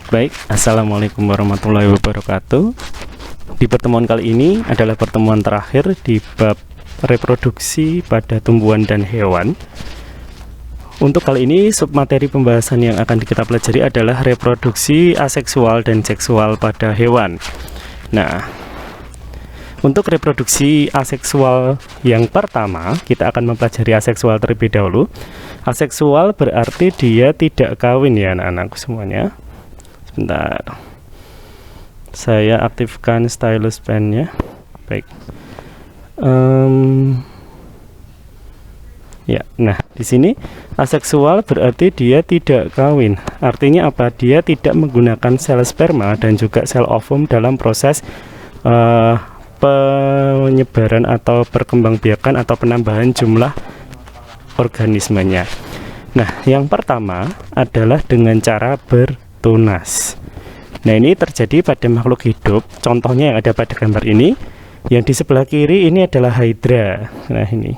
Baik, assalamualaikum warahmatullahi wabarakatuh. Di pertemuan kali ini adalah pertemuan terakhir di bab reproduksi pada tumbuhan dan hewan. Untuk kali ini submateri pembahasan yang akan kita pelajari adalah reproduksi aseksual dan seksual pada hewan. Nah, untuk reproduksi aseksual yang pertama, kita akan mempelajari aseksual terlebih dahulu. Aseksual berarti dia tidak kawin ya anak-anakku semuanya. Sebentar, saya aktifkan stylus pennya. Baik. Ya, nah di sini aseksual berarti dia tidak kawin. Artinya apa? Dia tidak menggunakan sel sperma dan juga sel ovum dalam proses penyebaran atau perkembangbiakan atau penambahan jumlah organismenya. Nah, yang pertama adalah dengan cara bertunas. Nah, ini terjadi pada makhluk hidup. Contohnya yang ada pada gambar ini. Yang di sebelah kiri ini adalah hydra. Nah, ini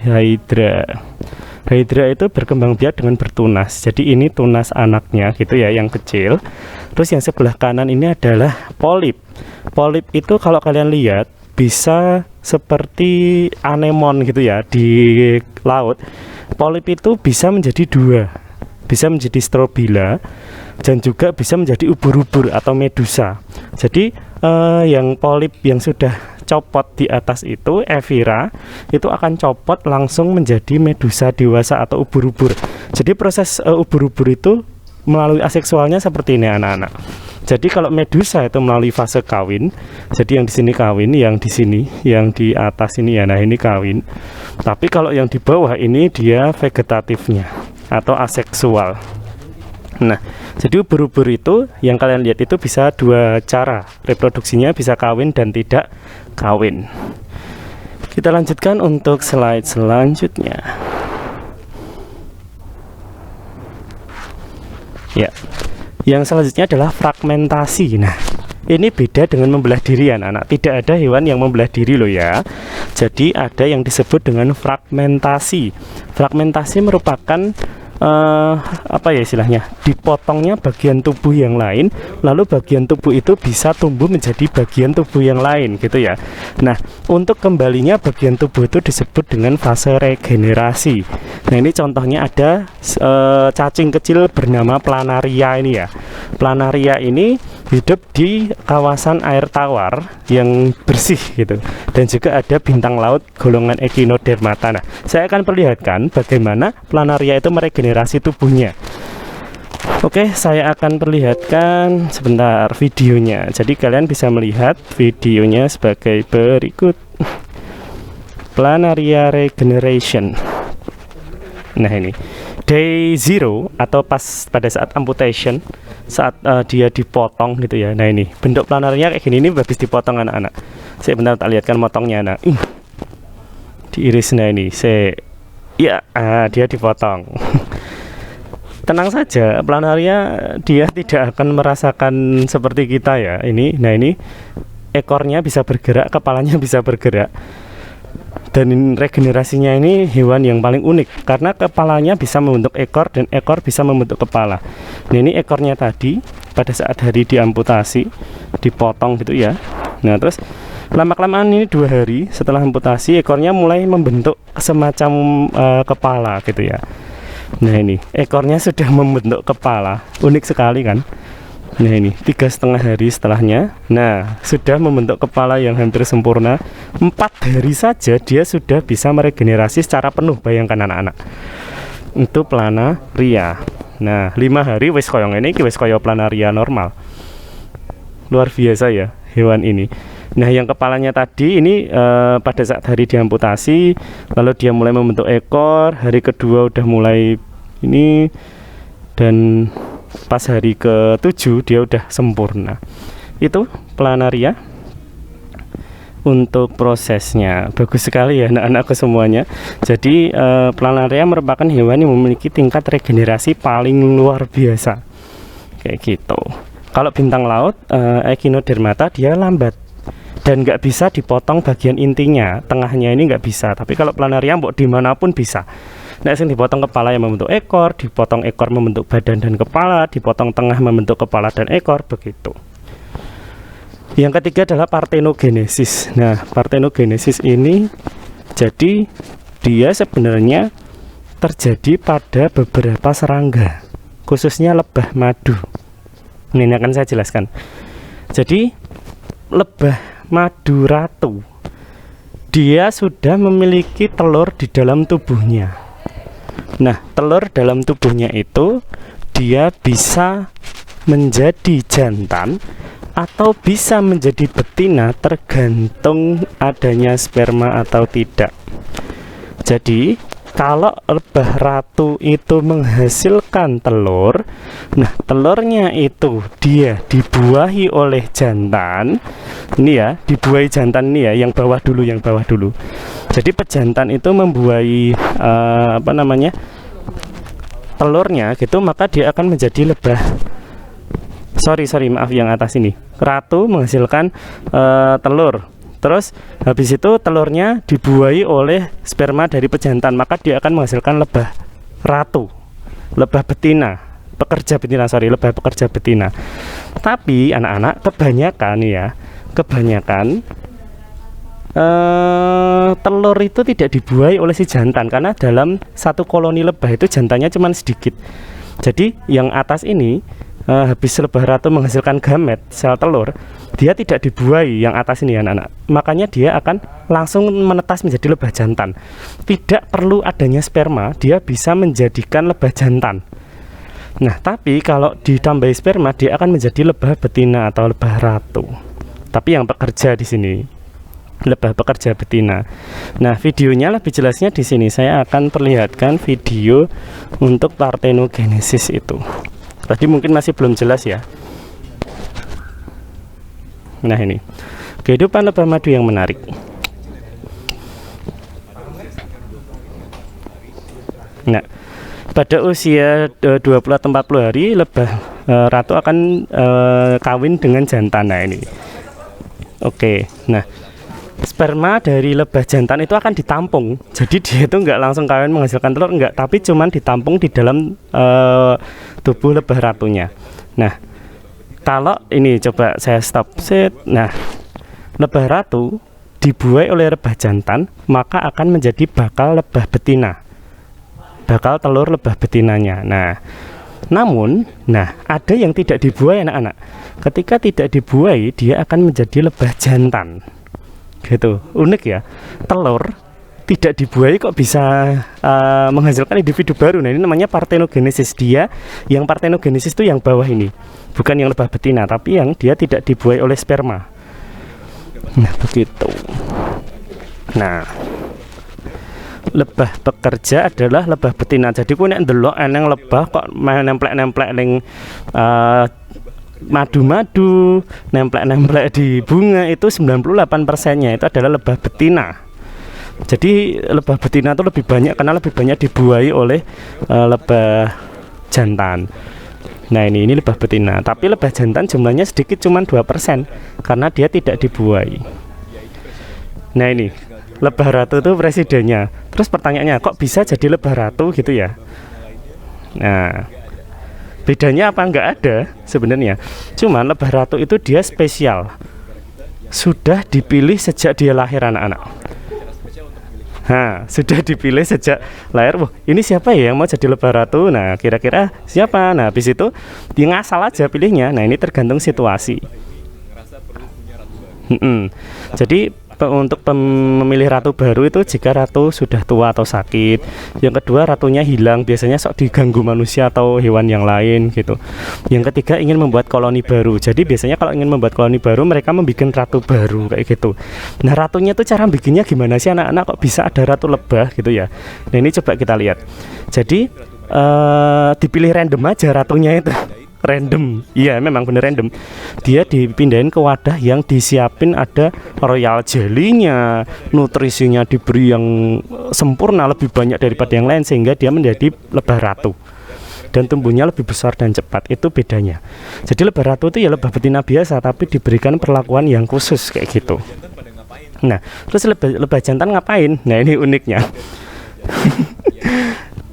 hydra. Hydra itu berkembang biak dengan bertunas. Jadi ini tunas anaknya gitu ya, yang kecil. Terus yang sebelah kanan ini adalah polip. Polip itu kalau kalian lihat bisa seperti anemon gitu ya di laut. Polip itu bisa menjadi dua, bisa menjadi strobila dan juga bisa menjadi ubur-ubur atau medusa. Jadi yang polip yang sudah copot di atas itu, evira, itu akan copot langsung menjadi medusa dewasa atau ubur-ubur. Jadi proses ubur-ubur itu melalui aseksualnya seperti ini anak-anak. Jadi kalau medusa itu melalui fase kawin. Jadi yang di sini kawin, yang di sini, yang di atas ini ya. Nah, ini kawin. Tapi kalau yang di bawah ini dia vegetatifnya atau aseksual. Nah, jadi ubur-ubur itu yang kalian lihat itu bisa dua cara reproduksinya, bisa kawin dan tidak kawin. Kita lanjutkan untuk slide selanjutnya. Ya. Yang selanjutnya adalah fragmentasi. Nah, ini beda dengan membelah diri anak-anak. Tidak ada hewan yang membelah diri loh ya. Jadi ada yang disebut dengan fragmentasi. Fragmentasi merupakan apa ya istilahnya, dipotongnya bagian tubuh yang lain, lalu bagian tubuh itu bisa tumbuh menjadi bagian tubuh yang lain gitu ya. Nah, untuk kembalinya bagian tubuh itu disebut dengan fase regenerasi. Nah, ini contohnya ada cacing kecil bernama planaria ini ya. Planaria ini hidup di kawasan air tawar yang bersih gitu, dan juga ada bintang laut golongan Echinodermata. Nah, saya akan perlihatkan bagaimana planaria itu meregenerasi tubuhnya. Oke, saya akan perlihatkan sebentar videonya. Jadi kalian bisa melihat videonya sebagai berikut. Planaria regeneration. Nah, ini day 0 atau pas pada saat amputation, saat dia dipotong gitu ya. Nah, ini bentuk planarnya kayak gini, ini habis dipotong anak-anak. Saya bentar tak lihatkan motongnya anak. Diiris. Nah, ini saya ya, dia dipotong. Tenang saja, planaria dia tidak akan merasakan seperti kita ya. Ini, nah ini ekornya bisa bergerak, kepalanya bisa bergerak. Dan regenerasinya ini hewan yang paling unik karena kepalanya bisa membentuk ekor dan ekor bisa membentuk kepala. Nah, ini ekornya tadi pada saat hari diamputasi, dipotong gitu ya. Nah, terus lama-kelamaan ini 2 hari setelah amputasi ekornya mulai membentuk semacam kepala gitu ya. Nah, ini ekornya sudah membentuk kepala, unik sekali kan. Nah, ini 3,5 hari setelahnya, nah sudah membentuk kepala yang hampir sempurna. 4 hari saja dia sudah bisa meregenerasi secara penuh, bayangkan anak-anak. Itu planaria. Nah, 5 hari wis koyong ini, wis koyo planaria normal. Luar biasa ya hewan ini. Nah, yang kepalanya tadi ini pada saat hari diamputasi, lalu dia mulai membentuk ekor. Hari kedua udah mulai ini, dan pas hari ke-7 dia udah sempurna. Itu planaria untuk prosesnya. Bagus sekali ya anak-anakku semuanya. Jadi planaria merupakan hewan yang memiliki tingkat regenerasi paling luar biasa. Kayak gitu. Kalau bintang laut Echinodermata dia lambat dan nggak bisa dipotong bagian intinya, tengahnya ini nggak bisa. Tapi kalau planaria mbok dimanapun bisa. Nek sing dipotong kepala yang membentuk ekor, dipotong ekor membentuk badan dan kepala, dipotong tengah membentuk kepala dan ekor, begitu. Yang ketiga adalah partenogenesis. Nah, partenogenesis ini jadi dia sebenarnya terjadi pada beberapa serangga, khususnya lebah madu. Ini akan saya jelaskan. Jadi lebah madu ratu, dia sudah memiliki telur di dalam tubuhnya. Nah, telur dalam tubuhnya itu dia bisa menjadi jantan atau bisa menjadi betina, tergantung adanya sperma atau tidak. Jadi kalau lebah ratu itu menghasilkan telur, nah telurnya itu dia dibuahi oleh jantan. Ini ya, dibuahi jantan ini ya, yang bawah dulu, yang bawah dulu. Jadi pejantan itu membuahi telurnya gitu, maka dia akan menjadi lebah. Maaf yang atas ini. Ratu menghasilkan telur. Terus habis itu telurnya dibuahi oleh sperma dari pejantan, maka dia akan menghasilkan lebah ratu, lebah betina, lebah pekerja betina. Tapi anak-anak kebanyakan telur itu tidak dibuahi oleh si jantan, karena dalam satu koloni lebah itu jantannya cuma sedikit. Jadi yang atas ini habis lebah ratu menghasilkan gamet, sel telur, dia tidak dibuahi yang atas ini anak-anak. Makanya dia akan langsung menetas menjadi lebah jantan. Tidak perlu adanya sperma, dia bisa menjadikan lebah jantan. Nah, tapi kalau ditambahi sperma, dia akan menjadi lebah betina atau lebah ratu. Tapi yang pekerja di sini, lebah pekerja betina. Nah, videonya lebih jelasnya di sini. Saya akan perlihatkan video untuk partenogenesis itu. Tadi mungkin masih belum jelas ya. Nah, ini kehidupan lebah madu yang menarik. Nah, pada usia 20 atau 40 hari lebah ratu akan kawin dengan jantan. Nah, ini. Oke. Nah, sperma dari lebah jantan itu akan ditampung. Jadi dia itu nggak langsung kawin menghasilkan telur, enggak, tapi cuman ditampung di dalam tubuh lebah ratunya. Nah, kalau ini coba saya stop set. Nah, lebah ratu dibuai oleh lebah jantan, maka akan menjadi bakal lebah betina, bakal telur lebah betinanya. Nah, namun, ada yang tidak dibuai anak-anak. Ketika tidak dibuai, dia akan menjadi lebah jantan. Gitu, unik ya. Telur tidak dibuahi kok bisa menghasilkan individu baru. Nah, ini namanya partenogenesis. Dia yang partenogenesis itu yang bawah ini, bukan yang lebah betina, tapi yang dia tidak dibuahi oleh sperma. Nah, begitu. Nah, lebah pekerja adalah lebah betina. Jadi ku nek ndelok eneng lebah kok nemplek-nemplek ning madu-madu, nemplek-nemplek di bunga, itu 98%-nya itu adalah lebah betina. Jadi lebah betina itu lebih banyak karena lebih banyak dibuahi oleh lebah jantan. Nah, ini lebah betina, tapi lebah jantan jumlahnya sedikit, cuma 2%, karena dia tidak dibuahi. Nah, ini lebah ratu itu presidennya. Terus pertanyaannya, kok bisa jadi lebah ratu gitu ya? Nah, bedanya apa? Nggak ada sebenarnya. Cuman lebah ratu itu dia spesial, sudah dipilih sejak dia lahir anak-anak. Sudah dipilih sejak lahir. Wah, ini siapa ya yang mau jadi lebah ratu? Nah, kira-kira siapa? Nah, habis itu dia ngasal aja pilihnya. Nah, ini tergantung situasi. Jadi untuk memilih ratu baru itu jika ratu sudah tua atau sakit. Yang kedua, ratunya hilang, biasanya sok diganggu manusia atau hewan yang lain gitu. Yang ketiga, ingin membuat koloni baru. Jadi biasanya kalau ingin membuat koloni baru, mereka membuat ratu baru kayak gitu. Nah, ratunya itu cara bikinnya gimana sih anak-anak, kok bisa ada ratu lebah gitu ya? Nah, ini coba kita lihat. Jadi dipilih random aja ratunya itu. Random, iya memang bener random. Dia dipindahin ke wadah yang disiapin, ada royal jelly-nya, nutrisinya diberi yang sempurna, lebih banyak daripada yang lain, sehingga dia menjadi lebah ratu dan tumbuhnya lebih besar dan cepat. Itu bedanya. Jadi lebah ratu itu ya lebah betina biasa, tapi diberikan perlakuan yang khusus kayak gitu. Nah, terus lebah jantan ngapain? Nah, ini uniknya.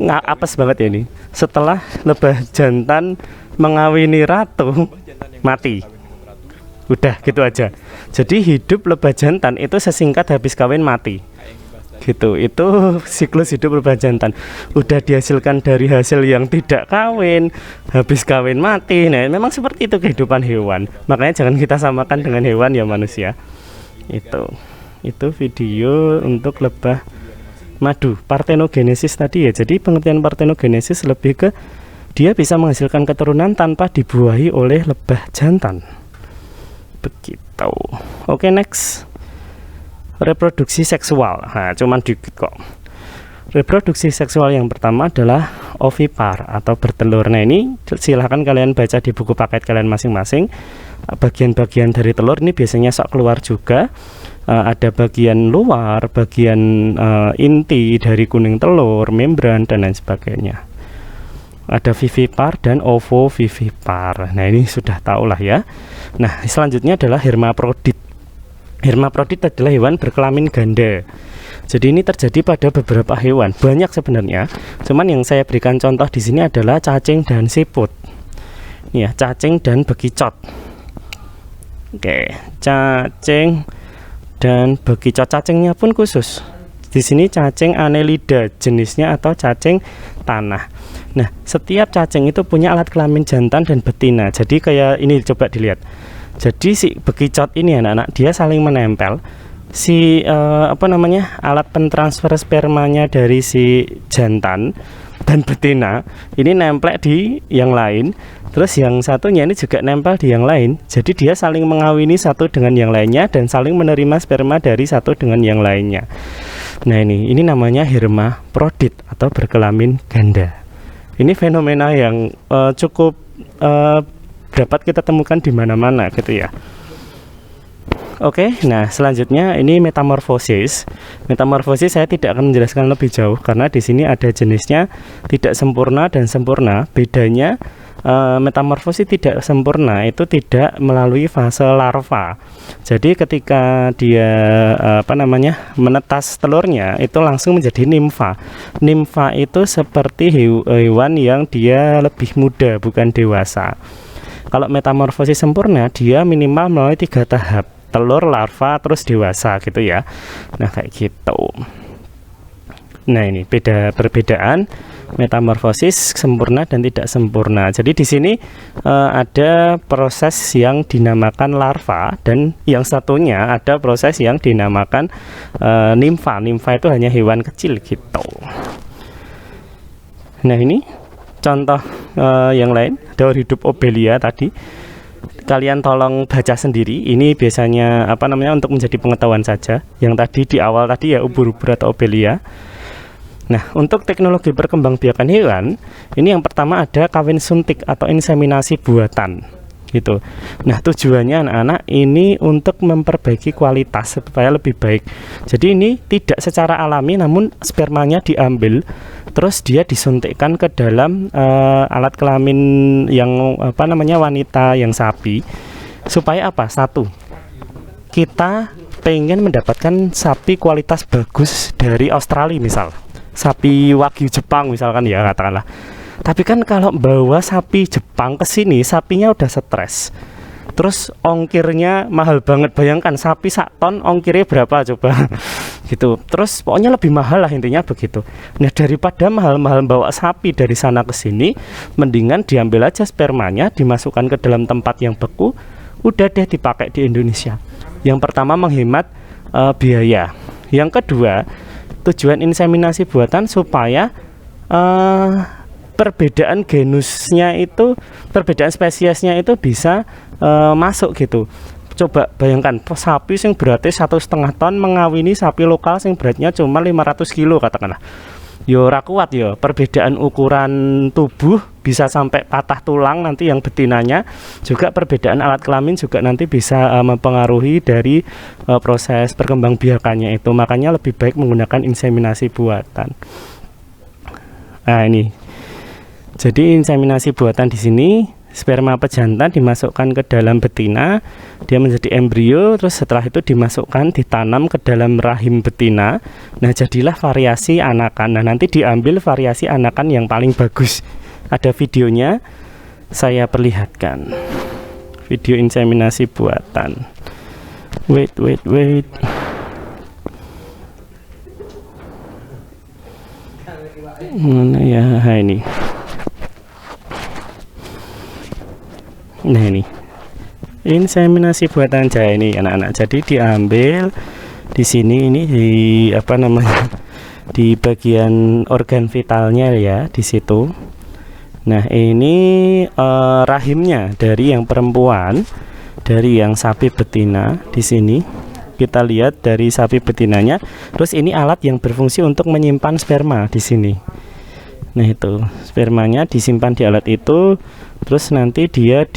apes banget ya ini. Setelah lebah jantan mengawini ratu, mati. Udah gitu aja. Jadi hidup lebah jantan itu sesingkat habis kawin mati. Gitu. Itu siklus hidup lebah jantan. Udah dihasilkan dari hasil yang tidak kawin, habis kawin mati. Nah, memang seperti itu kehidupan hewan. Makanya jangan kita samakan dengan hewan ya manusia. Itu video untuk lebah madu, partenogenesis tadi ya. Jadi pengertian partenogenesis lebih ke dia bisa menghasilkan keturunan tanpa dibuahi oleh lebah jantan. Begitu. Oke, next. Reproduksi seksual. Nah, cuman dikit kok. Reproduksi seksual yang pertama adalah ovipar atau bertelur. Nah, ini silahkan kalian baca di buku paket kalian masing-masing. Bagian-bagian dari telur ini biasanya sok keluar juga. Ada bagian luar, bagian inti dari kuning telur, membran dan lain sebagainya. Ada vivipar dan ovovivipar. Nah, ini sudah tahu lah ya. Nah, selanjutnya adalah hermaprodit. Hermaprodit adalah hewan berkelamin ganda. Jadi ini terjadi pada beberapa hewan, banyak sebenarnya. Cuman yang saya berikan contoh di sini adalah cacing dan siput. Ini ya, cacing dan bekicot. Oke, cacing dan bekicot. Cacingnya pun khusus. Di sini cacing Annelida jenisnya atau cacing tanah. Nah, setiap cacing itu punya alat kelamin jantan dan betina. Jadi kayak ini, coba dilihat. Jadi si bekicot ini anak-anak dia saling menempel. Si alat pentransfer spermanya dari si jantan dan betina ini nempel di yang lain. Terus yang satunya ini juga nempel di yang lain. Jadi dia saling mengawini satu dengan yang lainnya dan saling menerima sperma dari satu dengan yang lainnya. Nah, ini namanya hermaprodit atau berkelamin ganda. Ini fenomena yang cukup dapat kita temukan di mana-mana gitu ya. Oke, nah selanjutnya ini metamorfosis. Metamorfosis saya tidak akan menjelaskan lebih jauh karena di sini ada jenisnya tidak sempurna dan sempurna. Bedanya metamorfosis tidak sempurna itu tidak melalui fase larva. Jadi ketika dia menetas telurnya itu langsung menjadi nimfa. Nimfa itu seperti hewan yang dia lebih muda bukan dewasa. Kalau metamorfosis sempurna dia minimal melalui 3 tahap, telur, larva, terus dewasa gitu ya. Nah, kayak gitu. Nah, ini perbedaan metamorfosis sempurna dan tidak sempurna. Jadi di sini ada proses yang dinamakan larva dan yang satunya ada proses yang dinamakan nimfa. Nimfa itu hanya hewan kecil gitu. Nah, ini contoh yang lain, daur hidup Obelia tadi. Kalian tolong baca sendiri. Ini biasanya untuk menjadi pengetahuan saja. Yang tadi di awal tadi ya ubur-ubur atau Obelia. Nah, untuk teknologi perkembangbiakan hewan, ini yang pertama ada kawin suntik atau inseminasi buatan. Gitu. Nah, tujuannya anak-anak ini untuk memperbaiki kualitas supaya lebih baik. Jadi ini tidak secara alami, namun spermanya diambil, terus dia disuntikkan ke dalam alat kelamin yang wanita yang sapi. Supaya apa? Satu, kita pengen mendapatkan sapi kualitas bagus dari Australia misal, sapi Wagyu Jepang misalkan ya katakanlah. Tapi kan kalau bawa sapi Jepang ke sini, sapinya udah stres. Terus ongkirnya mahal banget. Bayangkan sapi 1 ton ongkirnya berapa coba. Gitu. Terus pokoknya lebih mahal lah intinya begitu. Nah, daripada mahal-mahal bawa sapi dari sana ke sini, mendingan diambil aja spermanya, dimasukkan ke dalam tempat yang beku, udah deh dipakai di Indonesia. Yang pertama menghemat biaya. Yang kedua, tujuan inseminasi buatan supaya perbedaan genusnya itu, perbedaan spesiesnya itu bisa masuk gitu. Coba bayangkan sapi yang beratnya 1,5 ton mengawini sapi lokal yang beratnya cuma 500 kilo katakanlah. Yo ora kuat yo, perbedaan ukuran tubuh bisa sampai patah tulang nanti yang betinanya, juga perbedaan alat kelamin juga nanti bisa mempengaruhi dari proses perkembangbiakannya itu. Makanya lebih baik menggunakan inseminasi buatan. Nah, ini. Jadi inseminasi buatan di sini sperma pejantan dimasukkan ke dalam betina, dia menjadi embrio, terus setelah itu dimasukkan, ditanam ke dalam rahim betina. Nah, jadilah variasi anakan. Nah, nanti diambil variasi anakan yang paling bagus. Ada videonya, saya perlihatkan. Video inseminasi buatan. Wait. Mana ya? Nah, ini. Nah, ini inseminasi buatan Jawa ini anak-anak. Jadi diambil di sini, ini di apa namanya, di bagian organ vitalnya ya, di situ. Nah, ini rahimnya dari yang perempuan, dari yang sapi betina. Di sini kita lihat dari sapi betinanya. Terus ini alat yang berfungsi untuk menyimpan sperma di sini. Nah, itu spermanya disimpan di alat itu. Terus nanti dia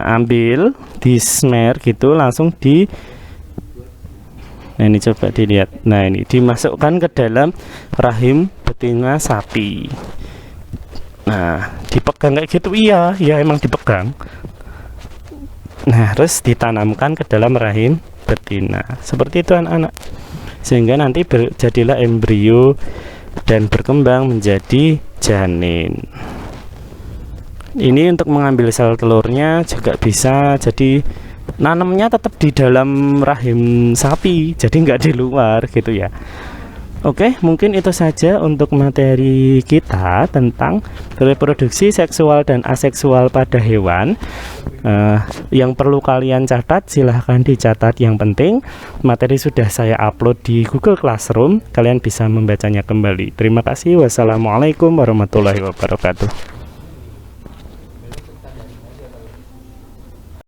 ambil, di smear gitu, langsung di. Nah, ini coba dilihat. Nah, ini dimasukkan ke dalam rahim betina sapi. Nah, dipegang kayak gitu. Iya emang dipegang. Nah, terus ditanamkan ke dalam rahim betina. Seperti itu anak-anak. Sehingga nanti jadilah embrio dan berkembang menjadi janin. Ini untuk mengambil sel telurnya juga bisa, jadi nanamnya tetap di dalam rahim sapi, jadi nggak di luar gitu ya. Oke, mungkin itu saja untuk materi kita tentang reproduksi seksual dan aseksual pada hewan. Yang perlu kalian catat, silahkan dicatat. Yang penting materi sudah saya upload di Google Classroom, kalian bisa membacanya kembali. Terima kasih. Wassalamualaikum warahmatullahi wabarakatuh.